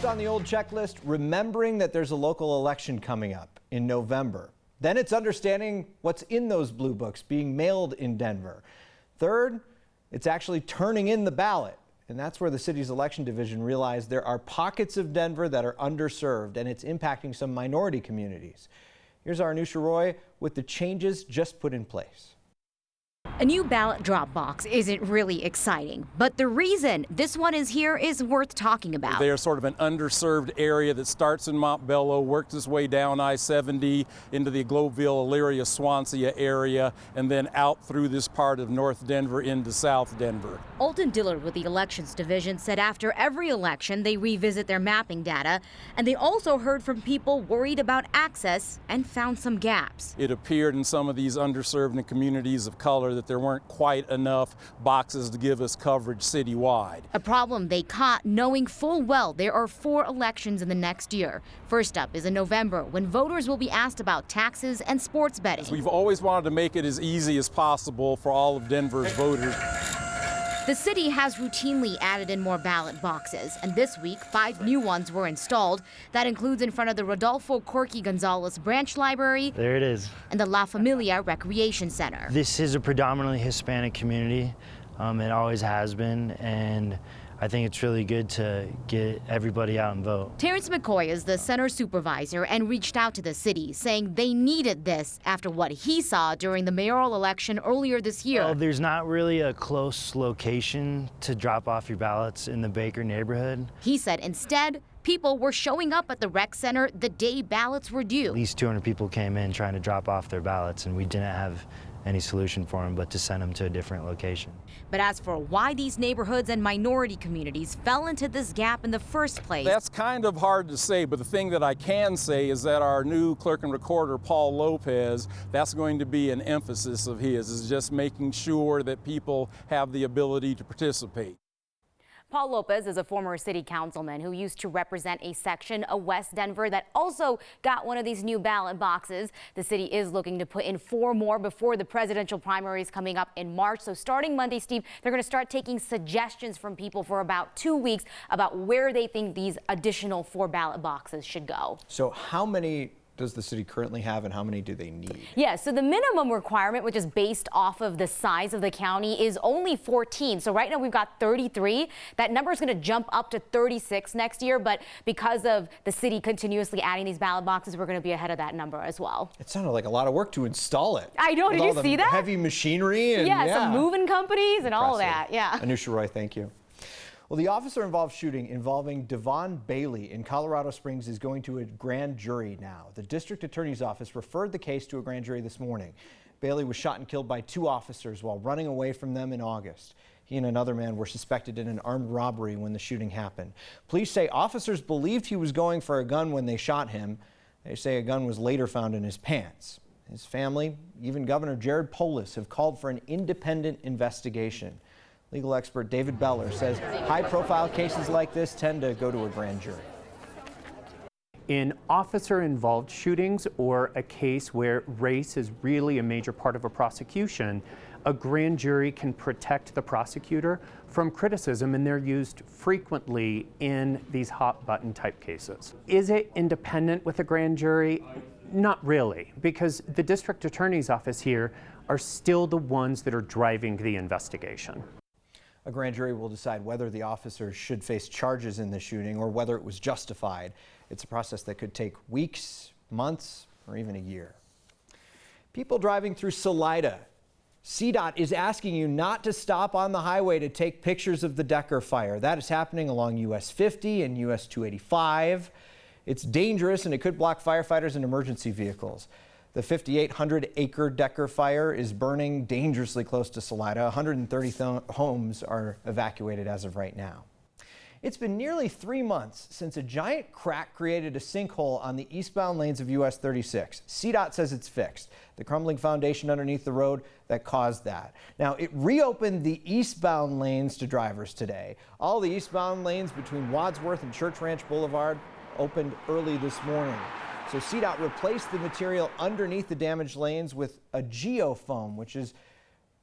on the old checklist, remembering that there's a local election coming up in November. Then it's understanding what's in those blue books being mailed in Denver. Third, it's actually turning in the ballot. And that's where the city's election division realized there are pockets of Denver that are underserved, and it's impacting some minority communities. Here's our Anusha Roy with the changes just put in place. A new ballot drop box isn't really exciting, but the reason this one is here is worth talking about. They are sort of an underserved area that starts in Montbello, works its way down I-70 into the Globeville, Elyria, Swansea area, and then out through this part of North Denver into South Denver. Alton Dillard with the Elections Division said after every election they revisit their mapping data, and they also heard from people worried about access and found some gaps. It appeared in some of these underserved and communities of color that there weren't quite enough boxes to give us coverage citywide. A problem they caught knowing full well there are 4 elections in the next year. First up is in November, when voters will be asked about taxes and sports betting. We've always wanted to make it as easy as possible for all of Denver's voters. The city has routinely added in more ballot boxes, and this week 5 new ones were installed. That includes in front of the Rodolfo Corky Gonzalez Branch Library. There it is. And the La Familia Recreation Center. This is a predominantly Hispanic community. It always has been, and I think it's really good to get everybody out and vote. Terrence McCoy is the center supervisor and reached out to the city, saying they needed this after what he saw during the mayoral election earlier this year. Well, there's not really a close location to drop off your ballots in the Baker neighborhood. He said instead, people were showing up at the rec center the day ballots were due. At least 200 people came in trying to drop off their ballots, and we didn't have any solution for them but to send them to a different location. But as for why these neighborhoods and minority communities fell into this gap in the first place, that's kind of hard to say, but the thing that I can say is that our new clerk and recorder, Paul Lopez, that's going to be an emphasis of his, is just making sure that people have the ability to participate. Paul Lopez is a former city councilman who used to represent a section of West Denver that also got one of these new ballot boxes. The city is looking to put in 4 more before the presidential primaries coming up in March. So starting Monday, Steve, they're going to start taking suggestions from people for about 2 weeks about where they think these additional 4 ballot boxes should go. So how many does the city currently have, and how many do they need? Yeah, so the minimum requirement, which is based off of the size of the county, is only 14. So right now we've got 33. That number is going to jump up to 36 next year, but because of the city continuously adding these ballot boxes, we're going to be ahead of that number as well. It sounded like a lot of work to install it. I know, did you see that? Heavy machinery and some moving companies and all that, yeah. Anusha Roy, thank you. Well, the officer-involved shooting involving Devon Bailey in Colorado Springs is going to a grand jury now. The district attorney's office referred the case to a grand jury this morning. Bailey was shot and killed by 2 officers while running away from them in August. He and another man were suspected in an armed robbery when the shooting happened. Police say officers believed he was going for a gun when they shot him. They say a gun was later found in his pants. His family, even Governor Jared Polis, have called for an independent investigation. Legal expert David Beller says high-profile cases like this tend to go to a grand jury. In officer-involved shootings or a case where race is really a major part of a prosecution, a grand jury can protect the prosecutor from criticism, and they're used frequently in these hot-button type cases. Is it independent with a grand jury? Not really, because the district attorney's office here are still the ones that are driving the investigation. A grand jury will decide whether the officers should face charges in the shooting or whether it was justified. It's a process that could take weeks, months, or even a year. People driving through Salida. CDOT is asking you not to stop on the highway to take pictures of the Decker fire. That is happening along US 50 and US 285. It's dangerous and it could block firefighters and emergency vehicles. The 5,800-acre Decker fire is burning dangerously close to Salida. 130 homes are evacuated as of right now. It's been nearly 3 months since a giant crack created a sinkhole on the eastbound lanes of US 36. CDOT says it's fixed. The crumbling foundation underneath the road that caused that. Now, it reopened the eastbound lanes to drivers today. All the eastbound lanes between Wadsworth and Church Ranch Boulevard opened early this morning. So CDOT replaced the material underneath the damaged lanes with a geofoam, which is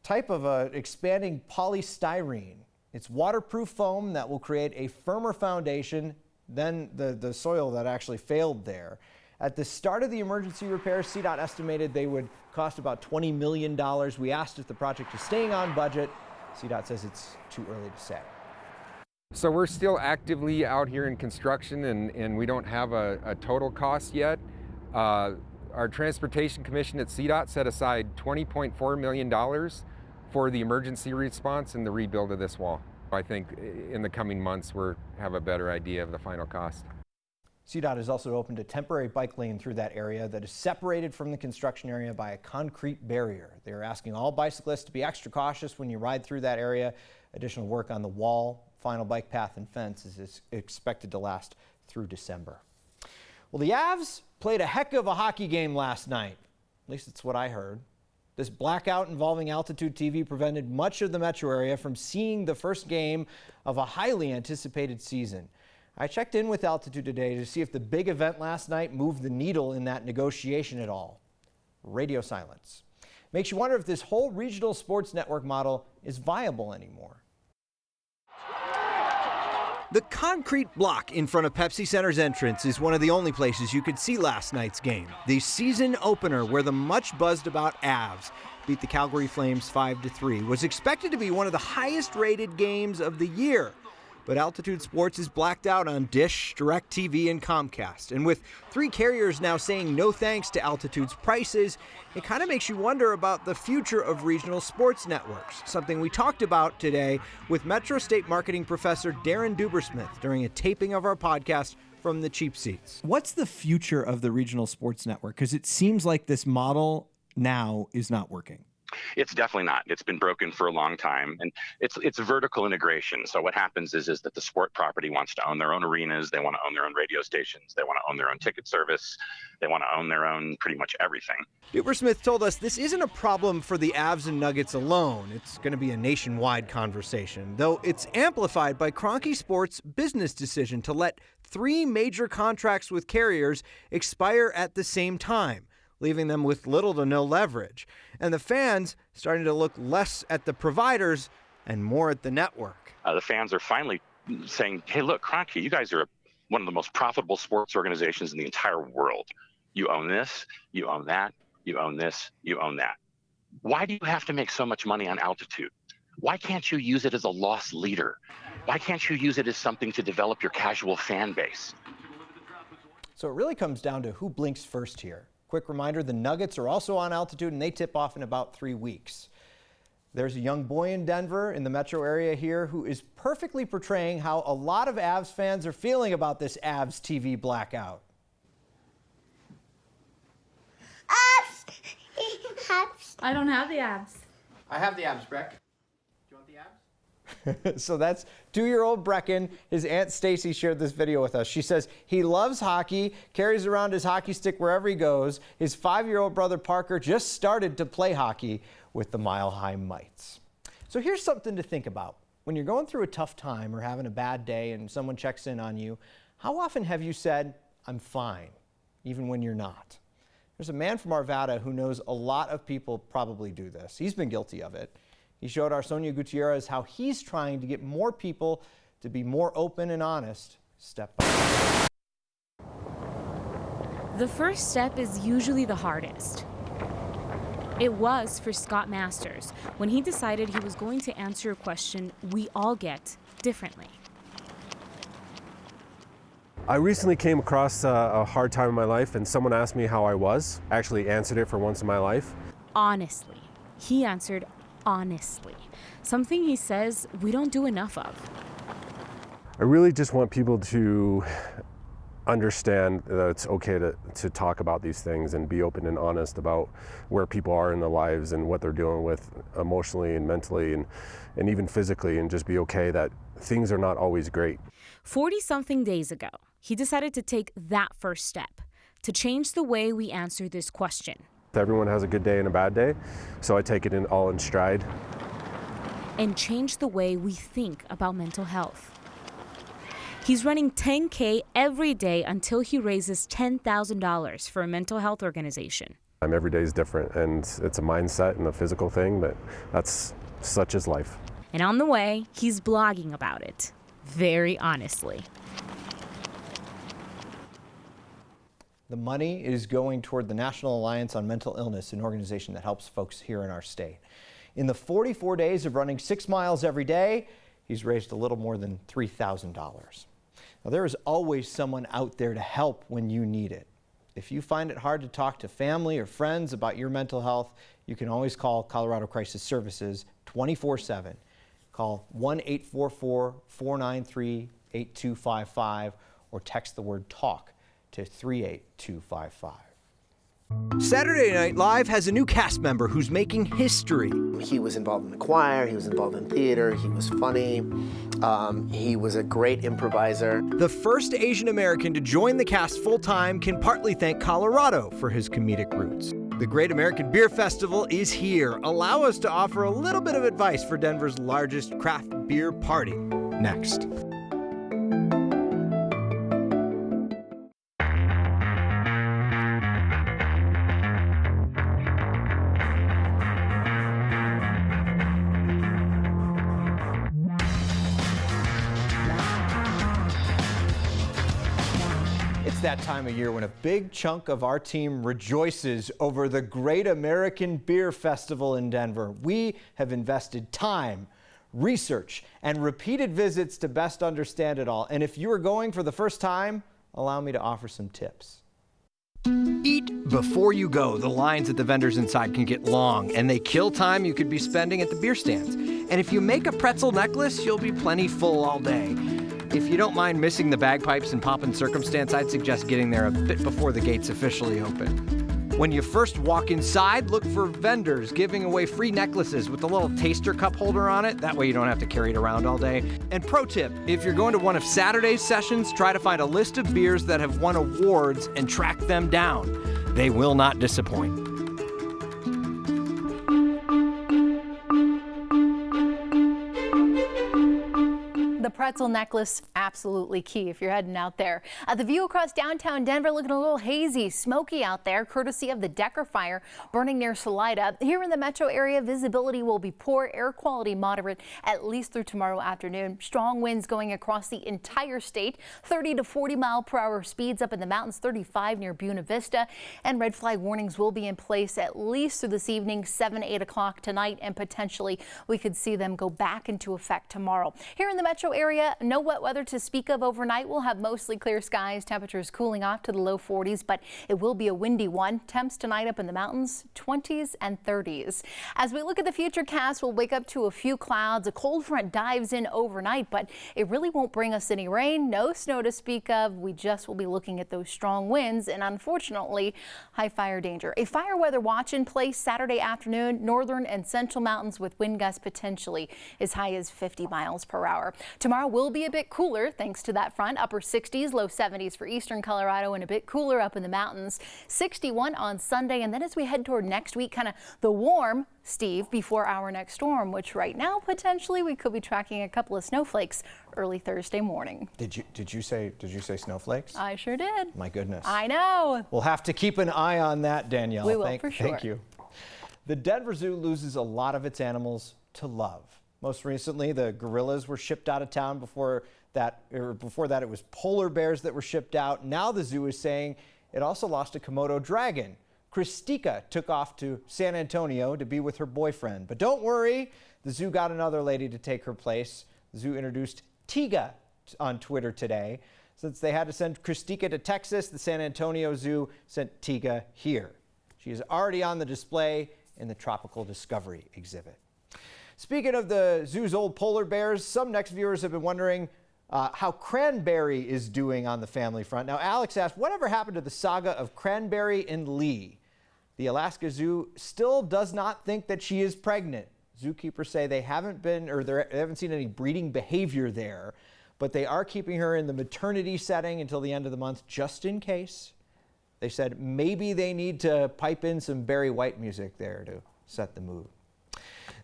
type of a expanding polystyrene. It's waterproof foam that will create a firmer foundation than the soil that actually failed there. At the start of the emergency repairs, CDOT estimated they would cost about $20 million. We asked if the project is staying on budget. CDOT says it's too early to say. So we're still actively out here in construction, and we don't have a total cost yet. Our Transportation Commission at CDOT set aside $20.4 million for the emergency response and the rebuild of this wall. I think in the coming months we'll have a better idea of the final cost. CDOT has also opened a temporary bike lane through that area that is separated from the construction area by a concrete barrier. They are asking all bicyclists to be extra cautious when you ride through that area. Additional work on the wall, final bike path, and fence is expected to last through December. Well, the Avs played a heck of a hockey game last night. At least it's what I heard. This blackout involving Altitude TV prevented much of the metro area from seeing the first game of a highly anticipated season. I checked in with Altitude today to see if the big event last night moved the needle in that negotiation at all. Radio silence. Makes you wonder if this whole regional sports network model is viable anymore. The concrete block in front of Pepsi Center's entrance is one of the only places you could see last night's game. The season opener, where the much buzzed about Avs beat the Calgary Flames 5-3, was expected to be one of the highest rated games of the year. But Altitude Sports is blacked out on Dish, DirecTV, and Comcast. And with 3 carriers now saying no thanks to Altitude's prices, it kind of makes you wonder about the future of regional sports networks, something we talked about today with Metro State marketing professor Darren Dubersmith during a taping of our podcast from the Cheap Seats. What's the future of the regional sports network? Because it seems like this model now is not working. It's definitely not. It's been broken for a long time, and it's vertical integration. So what happens is that the sport property wants to own their own arenas, they want to own their own radio stations, they want to own their own ticket service, they want to own their own pretty much everything. Dubersmith told us this isn't a problem for the Avs and Nuggets alone. It's going to be a nationwide conversation, though it's amplified by Kroenke Sports' business decision to let 3 major contracts with carriers expire at the same time, leaving them with little to no leverage. And the fans starting to look less at the providers and more at the network. The fans are finally saying, hey, look, Kroenke, you guys are one of the most profitable sports organizations in the entire world. You own this, you own that, you own this, you own that. Why do you have to make so much money on Altitude? Why can't you use it as a loss leader? Why can't you use it as something to develop your casual fan base? So it really comes down to who blinks first here. Quick reminder, the Nuggets are also on Altitude, and they tip off in about 3 weeks. There's a young boy in Denver, in the metro area here, who is perfectly portraying how a lot of Avs fans are feeling about this Avs TV blackout. I don't have the abs. I have the abs, Breck. Do you want the abs? So that's 2-year-old Brecken. His Aunt Stacy shared this video with us. She says he loves hockey, carries around his hockey stick wherever he goes. His 5-year-old brother Parker just started to play hockey with the Mile High Mites. So here's something to think about. When you're going through a tough time or having a bad day and someone checks in on you, how often have you said, "I'm fine," even when you're not? There's a man from Arvada who knows a lot of people probably do this. He's been guilty of it. He showed our Sonia Gutierrez how he's trying to get more people to be more open and honest step by step. The first step is usually the hardest. It was for Scott Masters when he decided he was going to answer a question we all get differently. I recently came across a hard time in my life, and someone asked me how I was. I actually answered it for once in my life. Honestly. He answered honestly. Something he says we don't do enough of. I really just want people to understand that it's okay to talk about these things and be open and honest about where people are in their lives and what they're dealing with emotionally and mentally and even physically, and just be okay that things are not always great. 40-something days ago, he decided to take that first step to change the way we answer this question. Everyone has a good day and a bad day, so I take it all in stride. And change the way we think about mental health. He's running 10K every day until he raises $10,000 for a mental health organization. Every day is different, and it's a mindset and a physical thing, but that's such is life. And on the way, he's blogging about it, very honestly. The money is going toward the National Alliance on Mental Illness, an organization that helps folks here in our state. In the 44 days of running 6 miles every day, he's raised a little more than $3,000. Now, there is always someone out there to help when you need it. If you find it hard to talk to family or friends about your mental health, you can always call Colorado Crisis Services 24/7. Call 1-844-493-8255 or text the word TALK to 38255. Saturday Night Live has a new cast member who's making history. He was involved in the choir, he was involved in theater, he was funny, he was a great improviser. The first Asian American to join the cast full-time can partly thank Colorado for his comedic roots. The Great American Beer Festival is here. Allow us to offer a little bit of advice for Denver's largest craft beer party. Next. It's that time of year when a big chunk of our team rejoices over the Great American Beer Festival in Denver. We have invested time, research, and repeated visits to best understand it all. And if you are going for the first time, allow me to offer some tips. Eat before you go. The lines at the vendors inside can get long, and they kill time you could be spending at the beer stands. And if you make a pretzel necklace, you'll be plenty full all day. If you don't mind missing the bagpipes and pomp and circumstance, I'd suggest getting there a bit before the gates officially open. When you first walk inside, look for vendors giving away free necklaces with a little taster cup holder on it. That way you don't have to carry it around all day. And pro tip, if you're going to one of Saturday's sessions, try to find a list of beers that have won awards and track them down. They will not disappoint. The pretzel necklace, absolutely key if you're heading out there. The view across downtown Denver looking a little hazy, smoky out there, courtesy of the Decker fire burning near Salida. Here in the metro area, visibility will be poor, air quality moderate, at least through tomorrow afternoon. Strong winds going across the entire state, 30 to 40 mile per hour speeds up in the mountains, 35 near Buena Vista. And red flag warnings will be in place at least through this evening, 7, 8 o'clock tonight, and potentially we could see them go back into effect tomorrow. Here in the metro area, no wet weather to speak of overnight. We'll have mostly clear skies, temperatures cooling off to the low 40s, but it will be a windy one. Temps tonight up in the mountains, 20s and 30s. As we look at the futurecast, we'll wake up to a few clouds. A cold front dives in overnight, but it really won't bring us any rain, no snow to speak of. We just will be looking at those strong winds and unfortunately high fire danger. A fire weather watch in place Saturday afternoon, northern and central mountains with wind gusts potentially as high as 50 miles per hour. Tomorrow will be a bit cooler thanks to that front. Upper 60s, low 70s for eastern Colorado and a bit cooler up in the mountains. 61 on Sunday. And then as we head toward next week, kind of the warm, Steve, before our next storm, which right now potentially we could be tracking a couple of snowflakes early Thursday morning. Did you say snowflakes? I sure did. My goodness. I know. We'll have to keep an eye on that, Danielle. We will for sure. Thank you. The Denver Zoo loses a lot of its animals to love. Most recently, the gorillas were shipped out of town. Before that, it was polar bears that were shipped out. Now the zoo is saying it also lost a Komodo dragon. Christika took off to San Antonio to be with her boyfriend. But don't worry, the zoo got another lady to take her place. The zoo introduced Tiga on Twitter today. Since they had to send Christika to Texas, the San Antonio Zoo sent Tiga here. She is already on the display in the Tropical Discovery exhibit. Speaking of the zoo's old polar bears, some next viewers have been wondering how Cranberry is doing on the family front. Now, Alex asked, whatever happened to the saga of Cranberry and Lee? The Alaska Zoo still does not think that she is pregnant. Zookeepers say they haven't seen any breeding behavior there, but they are keeping her in the maternity setting until the end of the month, just in case. They said maybe they need to pipe in some Barry White music there to set the mood.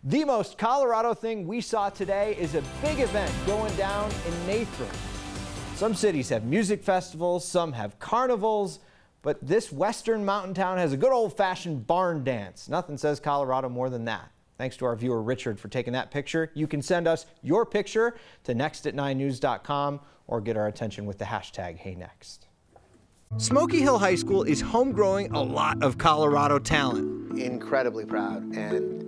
The most Colorado thing we saw today is a big event going down in Nathan. Some cities have music festivals, some have carnivals, but this western mountain town has a good old-fashioned barn dance. Nothing says Colorado more than that. Thanks to our viewer Richard for taking that picture. You can send us your picture to next@9news.com or get our attention with the hashtag HeyNext. Smoky Hill High School is homegrowing a lot of Colorado talent. Incredibly proud and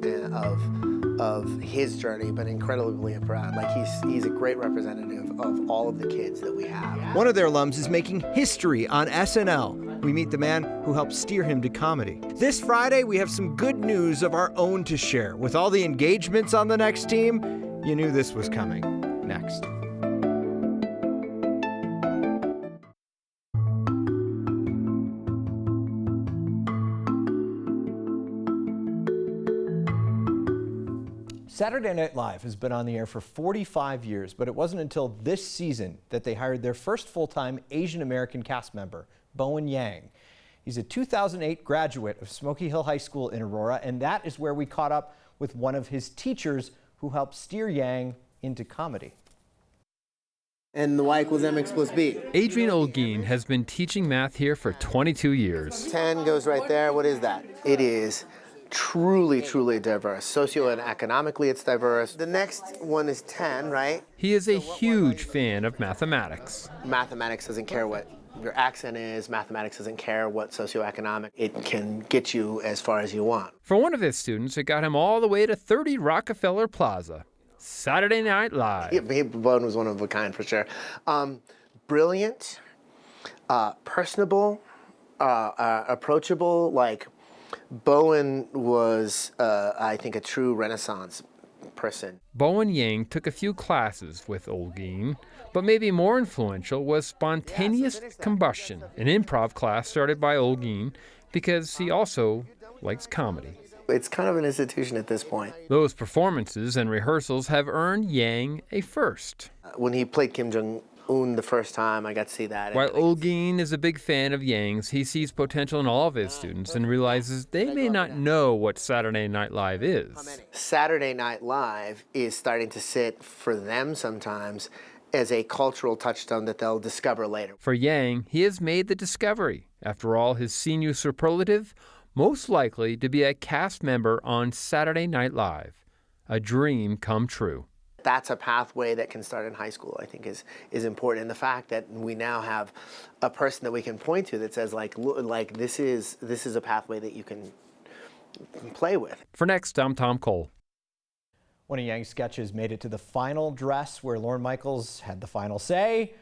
of his journey, but incredibly proud. Like he's a great representative of all of the kids that we have. One of their alums is making history on SNL. We meet the man who helped steer him to comedy. This Friday, we have some good news of our own to share. With all the engagements on the next team, you knew this was coming. Next. Saturday Night Live has been on the air for 45 years, but it wasn't until this season that they hired their first full-time Asian American cast member, Bowen Yang. He's a 2008 graduate of Smoky Hill High School in Aurora, and that is where we caught up with one of his teachers who helped steer Yang into comedy. And the y equals mx plus b. Adrian Olguin has been teaching math here for 22 years. 10 goes right there. What is that? It is truly diverse. Socio and economically, it's diverse. The next one is 10, right? He is a huge fan of mathematics. Mathematics doesn't care what your accent is. Mathematics doesn't care what socioeconomic. It can get you as far as you want. For one of his students, it got him all the way to 30 Rockefeller Plaza. Saturday Night Live. Bowen was one of a kind for sure. Brilliant, personable, approachable. Like Bowen was, I think, a true Renaissance person. Bowen Yang took a few classes with Olguin, but maybe more influential was spontaneous combustion, an improv class started by Olguin because he also likes comedy. It's kind of an institution at this point. Those performances and rehearsals have earned Yang a first. When he played Kim Jong-un the first time, I got to see that. While Olguin is a big fan of Yang's, he sees potential in all of his students and realizes they may not know what Saturday Night Live is. Saturday Night Live is starting to sit for them sometimes as a cultural touchstone that they'll discover later. For Yang, he has made the discovery. After all, his senior superlative, most likely to be a cast member on Saturday Night Live. A dream come true. That's a pathway that can start in high school, I think is important. And the fact that we now have a person that we can point to that says, like this is a pathway that you can play with. For Next, I'm Tom Cole. One of Yang's sketches made it to the final dress where Lorne Michaels had the final say.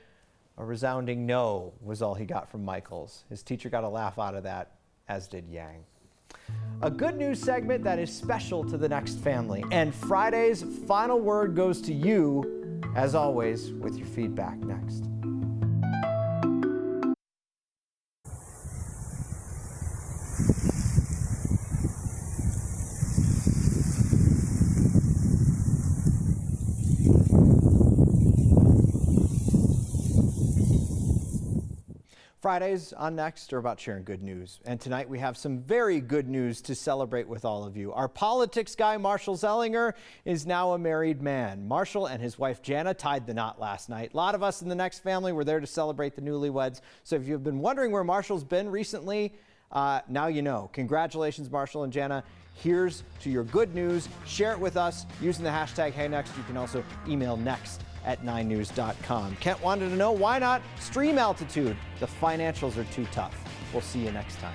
A resounding no was all he got from Michaels. His teacher got a laugh out of that, as did Yang. A good news segment that is special to the Next family. And Friday's final word goes to you, as always, with your feedback next. Fridays on Next are about sharing good news. And tonight we have some very good news to celebrate with all of you. Our politics guy, Marshall Zellinger, is now a married man. Marshall and his wife, Jana, tied the knot last night. A lot of us in the Next family were there to celebrate the newlyweds. So if you've been wondering where Marshall's been recently, now you know. Congratulations, Marshall and Jana. Here's to your good news. Share it with us using the hashtag HeyNext. You can also email next@9news.com. Kent wanted to know, why not stream Altitude? The financials are too tough. We'll see you next time.